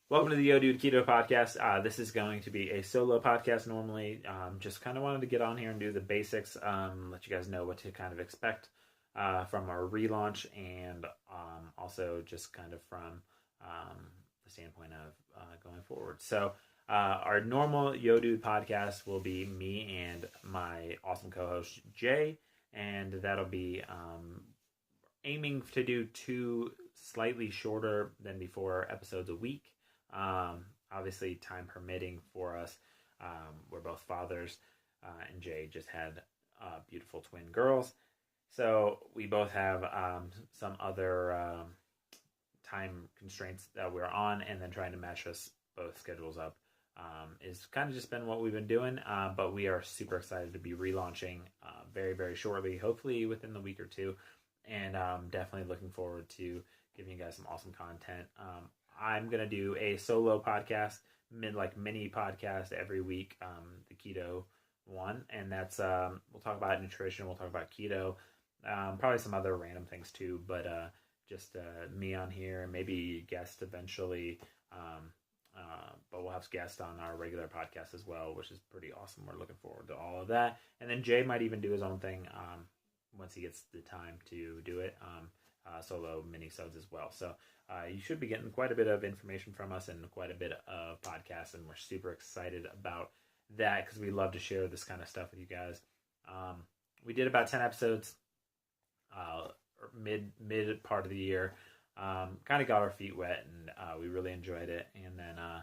Welcome to the Yo Dude Keto podcast. This is going to be a solo podcast normally. Just kind of wanted to get on here and do the basics, let you guys know what to kind of expect from our relaunch, and also just kind of from the standpoint of going forward. So, our normal Yo Dude podcast will be me and my awesome co host Jay, and that'll be aiming to do 2 slightly shorter than before episodes a week. Obviously, time permitting for us. We're both fathers, and Jay just had beautiful twin girls. So we both have some other time constraints that we're on, and then trying to match us both schedules up is kind of just been what we've been doing. But we are super excited to be relaunching very, very shortly, hopefully within the week or two, and definitely looking forward to giving you guys some awesome content. I'm going to do a solo podcast, mini podcast every week, the keto one. And that's, we'll talk about nutrition. We'll talk about keto, probably some other random things too, but just me on here and maybe guest eventually. But we'll have guests on our regular podcast as well, which is pretty awesome. We're looking forward to all of that. And then Jay might even do his own thing once he gets the time to do it. Solo mini-sodes as well. So you should be getting quite a bit of information from us and quite a bit of podcasts, and we're super excited about that because we love to share this kind of stuff with you guys. We did about 10 episodes mid part of the year. Kind of got our feet wet, and we really enjoyed it. And then I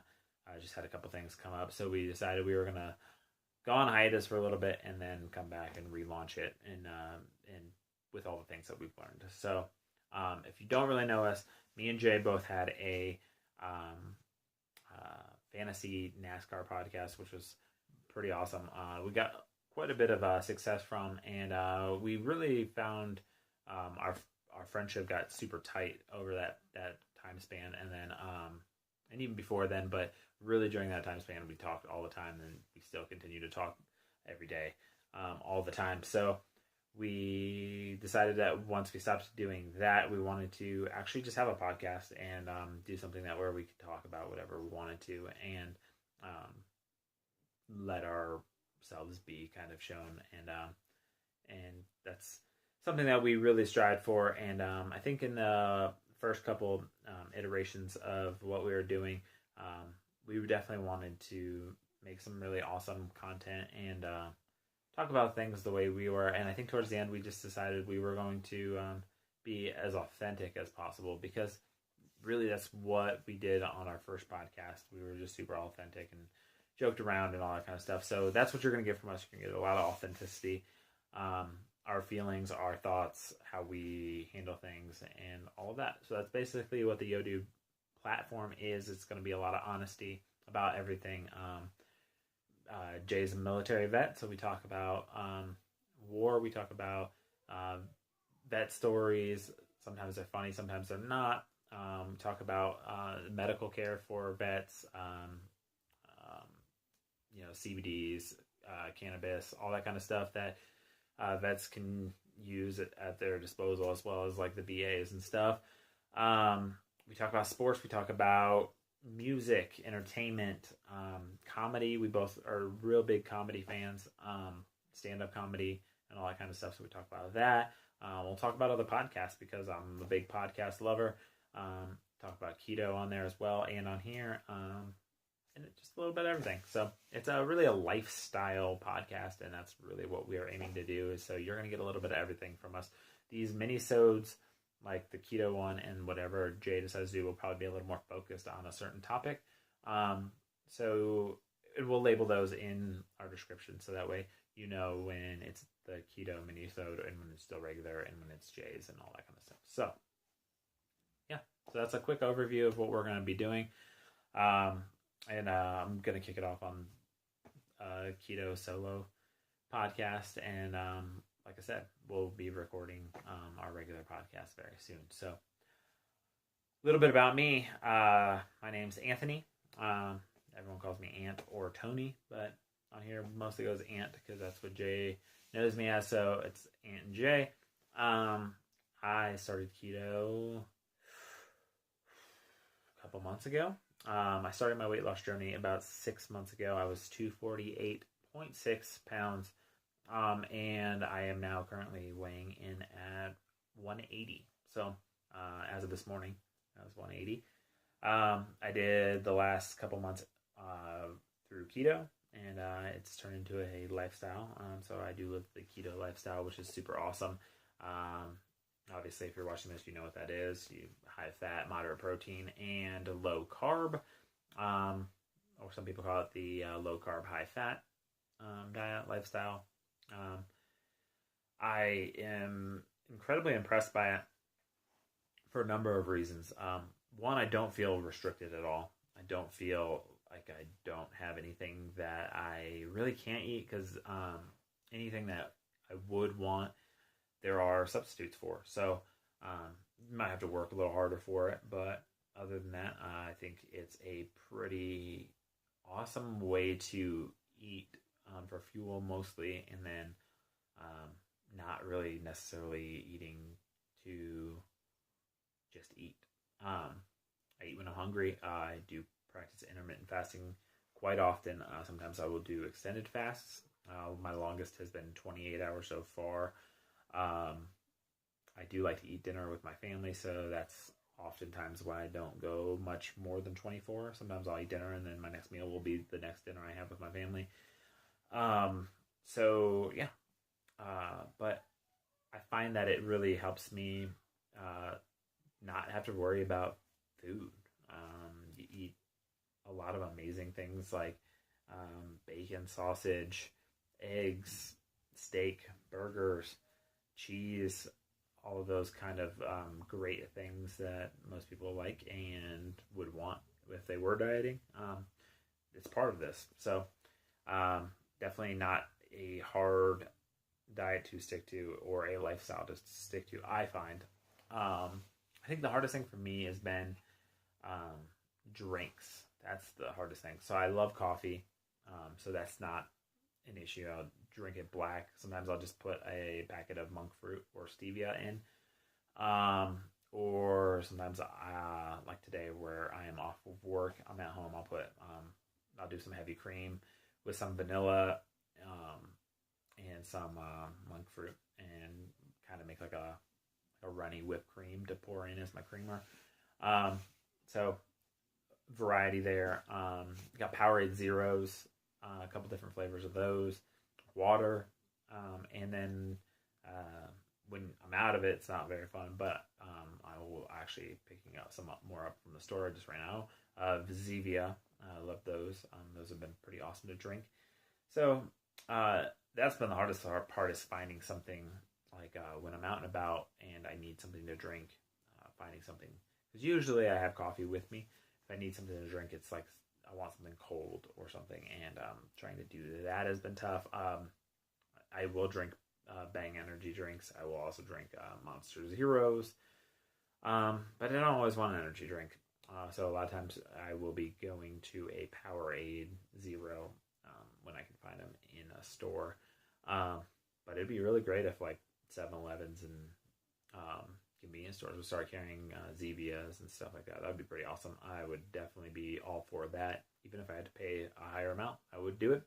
just had a couple things come up, so we decided we were going to go on hiatus for a little bit and then come back and relaunch it and with all the things that we've learned. So if you don't really know us, me and Jay both had a fantasy NASCAR podcast, which was pretty awesome. We got quite a bit of success from, and we really found our friendship got super tight over that time span, and then and even before then, but really during that time span, we talked all the time, and we still continue to talk every day, all the time. So we decided that once we stopped doing that, we wanted to actually just have a podcast and do something where we could talk about whatever we wanted to, and let ourselves be kind of shown, and that's something that we really strive for. And I think in the first couple iterations of what we were doing, we definitely wanted to make some really awesome content and talk about things the way we were. And I think towards the end, we just decided we were going to be as authentic as possible, because really that's what we did on our first podcast. We were just super authentic and joked around and all that kind of stuff. So that's what you're going to get from us. You're going to get a lot of authenticity, our feelings, our thoughts, how we handle things, and all of that. So that's basically what the Yodu platform is. It's going to be a lot of honesty about everything. Jay's a military vet, so we talk about war. We talk about vet stories. Sometimes they're funny, sometimes they're not. We talk about medical care for vets, CBDs, cannabis, all that kind of stuff that vets can use at their disposal, as well as like the VAs and stuff. We talk about sports. We talk about music, entertainment, comedy. We both are real big comedy fans, stand-up comedy and all that kind of stuff. So we talk about that. We'll talk about other podcasts because I'm a big podcast lover. Talk about keto on there as well, and on here, and just a little bit of everything. So it's really a lifestyle podcast, and that's really what we are aiming to do. Is so you're going to get a little bit of everything from us. These mini-sodes, like the keto one and whatever Jay decides to do, will probably be a little more focused on a certain topic. So we'll label those in our description, so that way you know when it's the keto mini-sode and when it's still regular and when it's Jay's and all that kind of stuff. So yeah, so that's a quick overview of what we're going to be doing. And I'm going to kick it off on Keto Solo podcast. And like I said, we'll be recording our regular podcast very soon. So a little bit about me. My name's Anthony. Everyone calls me Ant or Tony, but on here mostly goes Ant because that's what Jay knows me as. So it's Ant and Jay. I started keto a couple months ago. I started my weight loss journey about 6 months ago. I was 248.6 pounds, and I am now currently weighing in at 180. So as of this morning, I was 180. I did the last couple months through keto, and it's turned into a lifestyle. So I do live the keto lifestyle, which is super awesome. Obviously, if you're watching this, you know what that is. You high fat, moderate protein, and low carb, or some people call it the low carb, high fat diet lifestyle. I am incredibly impressed by it for a number of reasons. One, I don't feel restricted at all. I don't feel like I don't have anything that I really can't eat, because anything that I would want, there are substitutes for. So you might have to work a little harder for it, but other than that, I think it's a pretty awesome way to eat for fuel mostly, and then not really necessarily eating to just eat. I eat when I'm hungry. I do practice intermittent fasting quite often. Sometimes I will do extended fasts. My longest has been 28 hours so far. I do like to eat dinner with my family, so that's oftentimes why I don't go much more than 24. Sometimes I'll eat dinner, and then my next meal will be the next dinner I have with my family. So yeah, but I find that it really helps me not have to worry about food. You eat a lot of amazing things like bacon, sausage, eggs, steak, burgers, cheese, all of those kind of great things that most people like and would want if they were dieting. It's part of this. So definitely not a hard diet to stick to or a lifestyle to stick to, I find. I think the hardest thing for me has been drinks. That's the hardest thing. So I love coffee, so that's not an issue. I'll drink it black. Sometimes I'll just put a packet of monk fruit or stevia in. Or sometimes like today where I am off of work, I'm at home, I'll do some heavy cream with some vanilla and some monk fruit, and kind of make like a runny whipped cream to pour in as my creamer. So variety there. Got Powerade Zeros, a couple different flavors of those, water, and then when I'm out of it, it's not very fun, but I will actually picking up some more up from the store just right now. Zevia, I love those. Those have been pretty awesome to drink. So that's been the hardest part, is finding something like when I'm out and about and I need something to drink, finding something. Because usually I have coffee with me. If I need something to drink, it's like I want something cold or something, and trying to do that has been tough. I will drink Bang energy drinks. I will also drink Monster Zeros, but I don't always want an energy drink. So a lot of times I will be going to a Powerade Zero when I can find them in a store. But it'd be really great if like 7-Elevens and convenience stores would start carrying Zevias and stuff like that. That would be pretty awesome. I would definitely be all for that. Even if I had to pay a higher amount, I would do it.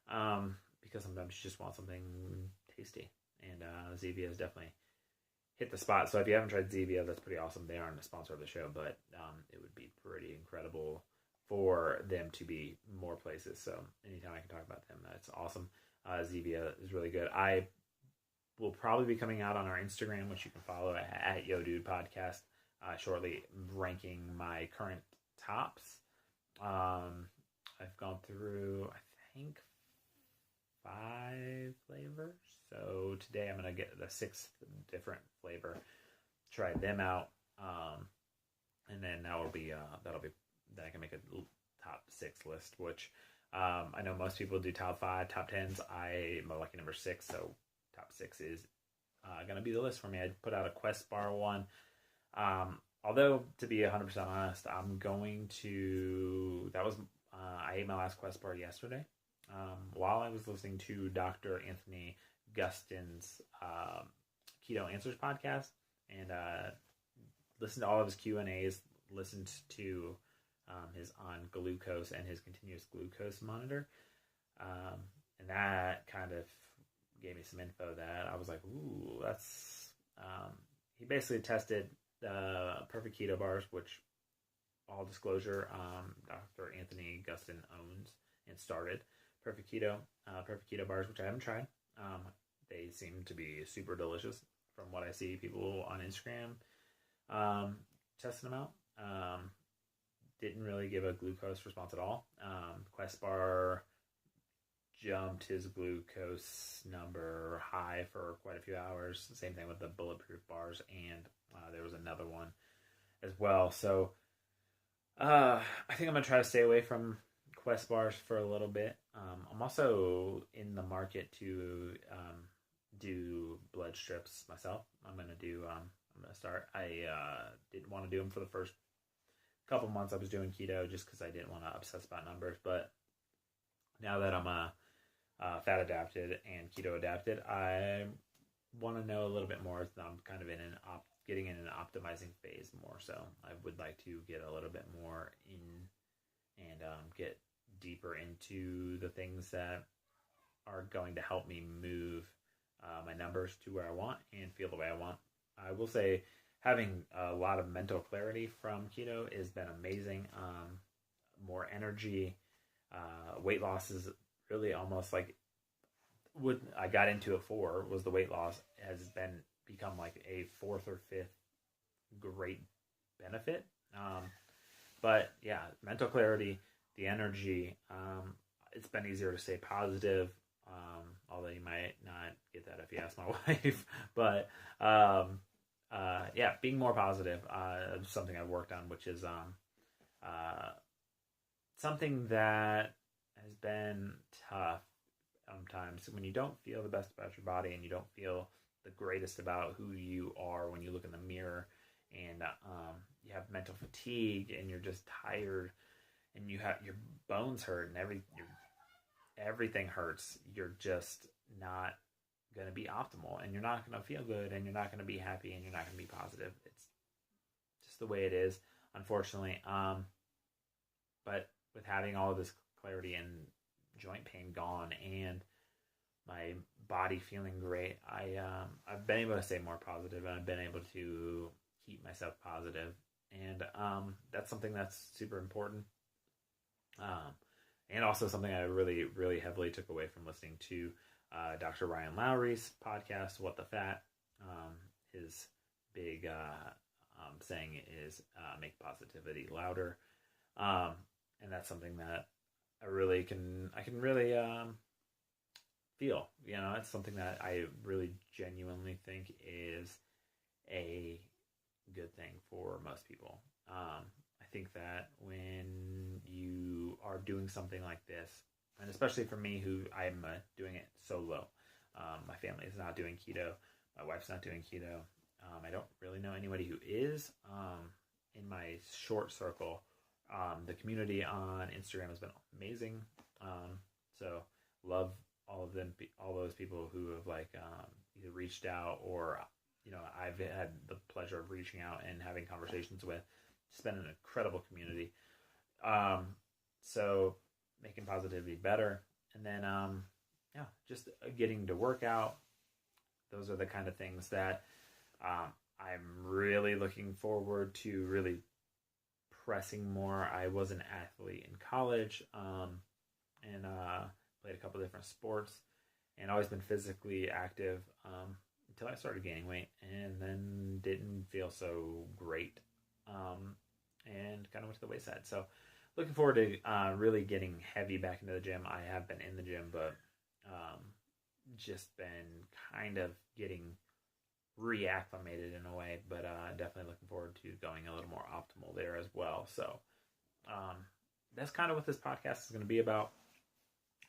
Because sometimes you just want something tasty. And Zevia has definitely hit the spot. So if you haven't tried Zevia, that's pretty awesome. They aren't a sponsor of the show, but it would be pretty incredible for them to be more places. So anytime I can talk about them, that's awesome. Zevia is really good. I will probably be coming out on our Instagram, which you can follow at Yo Dude Podcast, shortly, ranking my current tops. I've gone through, I think, 5 flavors. So today I'm gonna get the 6th different flavor, try them out, and then that'll be then I can make a top 6 list, which I know most people do top 5, top 10s. I'm a lucky number 6, so top 6 is gonna be the list for me. I put out a Quest bar one. Although, to be 100% honest, I'm going to. I ate my last Quest bar yesterday. While I was listening to Dr. Anthony Gustin's Keto Answers podcast, and listened to all of his Q&As, listened to his on glucose and his continuous glucose monitor. And that kind of gave me some info that I was like, ooh, that's... he basically tested Perfect Keto bars, which, all disclosure, Dr. Anthony Gustin owns and started Perfect Keto bars, which I haven't tried. They seem to be super delicious from what I see people on Instagram testing them out. Didn't really give a glucose response at all. Quest bar jumped his glucose number high for quite a few hours. Same thing with the bulletproof bars, and there was another one as well. So I think I'm going to try to stay away from Quest bars for a little bit. I'm also in the market to do blood strips myself. I'm going to start. I didn't want to do them for the first couple months I was doing keto just because I didn't want to obsess about numbers. But now that I'm fat adapted and keto adapted, I want to know a little bit more. I'm kind of getting in an optimizing phase more. So I would like to get a little bit more in and get deeper into the things that are going to help me move my numbers to where I want and feel the way I want. I will say having a lot of mental clarity from keto has been amazing. More energy, weight loss is really almost like what I got into it for was the weight loss has become like a fourth or fifth great benefit. But yeah, mental clarity, the energy, it's been easier to stay positive. Although you might not get that if you ask my wife, but yeah, being more positive is something I've worked on, which is something that has been tough sometimes when you don't feel the best about your body and you don't feel the greatest about who you are when you look in the mirror, and you have mental fatigue and you're just tired and you have your bones hurt and everything hurts. You're just not going to be optimal, and you're not going to feel good, and you're not going to be happy, and you're not going to be positive. It's just the way it is, unfortunately. But with having all of this clarity and joint pain gone and my body feeling great, I've been able to stay more positive, and I've been able to keep myself positive. And that's something that's super important. And also something I really, really heavily took away from listening to Dr. Ryan Lowry's podcast, What the Fat. His big saying is make positivity louder. And that's something that I can really feel. You know, it's something that I really genuinely think is a good thing for most people. I think that when you are doing something like this, and especially for me, who I'm doing it solo, my family is not doing keto, my wife's not doing keto, I don't really know anybody who is. In my short circle, the community on Instagram has been amazing. So love all of them, all those people who have either reached out or, I've had the pleasure of reaching out and having conversations with. It's been an incredible community. So making positivity better. And then, just getting to work out. Those are the kind of things that I'm really looking forward to really pressing more. I was an athlete in college and played a couple different sports and always been physically active until I started gaining weight and then didn't feel so great and kind of went to the wayside. So looking forward to really getting heavy back into the gym. I have been in the gym, but just been kind of getting reacclimated in a way, but definitely looking forward to going a little more optimal there as well. So that's kind of what this podcast is going to be about.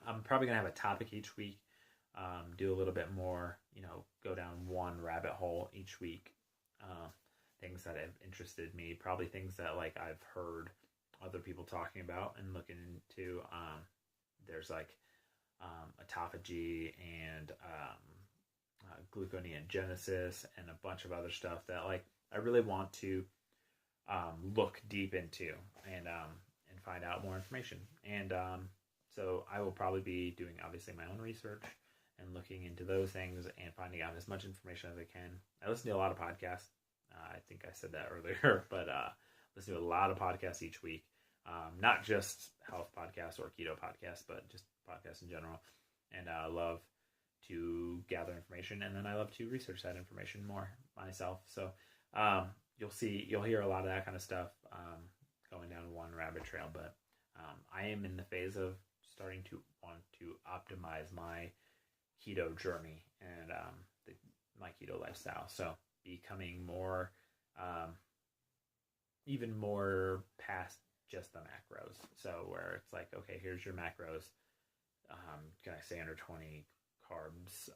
I'm probably going to have a topic each week, do a little bit more, go down one rabbit hole each week, things that have interested me, probably things that I've heard other people talking about and looking into. There's autophagy and gluconeogenesis and a bunch of other stuff that I really want to look deep into and find out more information. And so I will probably be doing obviously my own research and looking into those things and finding out as much information as I can. I listen to a lot of podcasts. I think I said that earlier, but listen to a lot of podcasts each week. Not just health podcasts or keto podcasts, but just podcasts in general. And I love to gather information, and then I love to research that information more myself. So you'll hear a lot of that kind of stuff going down one rabbit trail. But I am in the phase of starting to want to optimize my keto journey and my keto lifestyle. So becoming more, even more past just the macros. So where it's like, okay, here's your macros. Can I stay under 20 carbs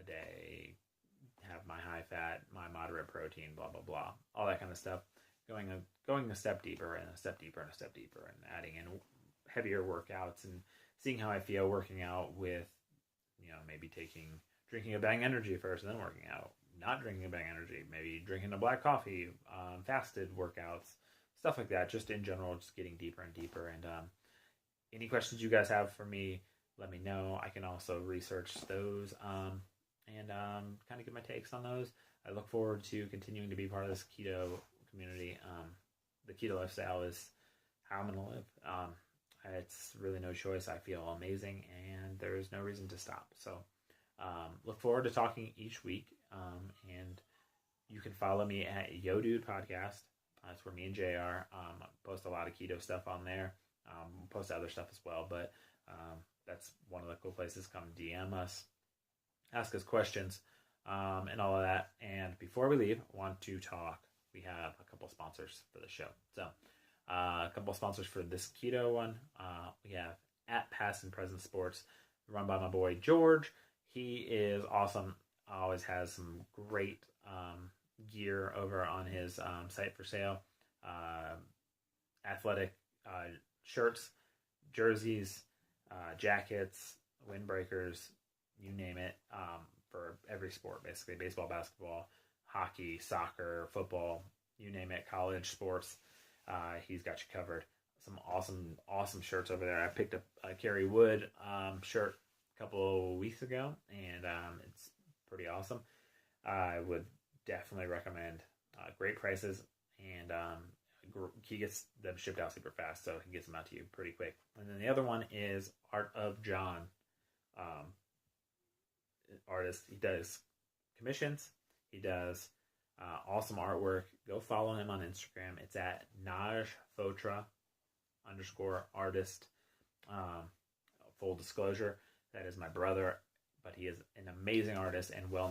a day? Have my high fat, my moderate protein, blah blah blah, all that kind of stuff. Going a step deeper and a step deeper and a step deeper, and adding in heavier workouts and seeing how I feel working out with, maybe drinking a Bang Energy first and then working out. Not drinking a Bang Energy, maybe drinking a black coffee, fasted workouts, stuff like that. Just in general, just getting deeper and deeper. And any questions you guys have for me, let me know. I can also research those and kind of get my takes on those. I look forward to continuing to be part of this keto community. The keto lifestyle is how I'm going to live. It's really no choice. I feel amazing, and there's no reason to stop. So look forward to talking each week. And you can follow me at Yo Dude Podcast. That's where me and JR post a lot of keto stuff on there. Post other stuff as well, but that's one of the cool places. Come DM us, ask us questions, and all of that. And before we leave, I want to talk. We have a couple sponsors for the show. So a couple sponsors for this keto one. We have at Past and Present Sports, run by my boy George. He is awesome. Always has some great gear over on his site for sale. Athletic shirts, jerseys, jackets, windbreakers, you name it, for every sport, basically. Baseball, basketball, hockey, soccer, football, you name it, college sports. He's got you covered. Some awesome shirts over there. I picked up a Kerry Wood shirt a couple of weeks ago, and it's pretty awesome. I would definitely recommend. Great prices, and he gets them shipped out super fast, so he gets them out to you pretty quick. And then the other one is Art of John, artist. He does commissions. He does awesome artwork. Go follow him on Instagram. It's at najfotra _artist. Full disclosure, that is my brother, but he is an amazing artist and well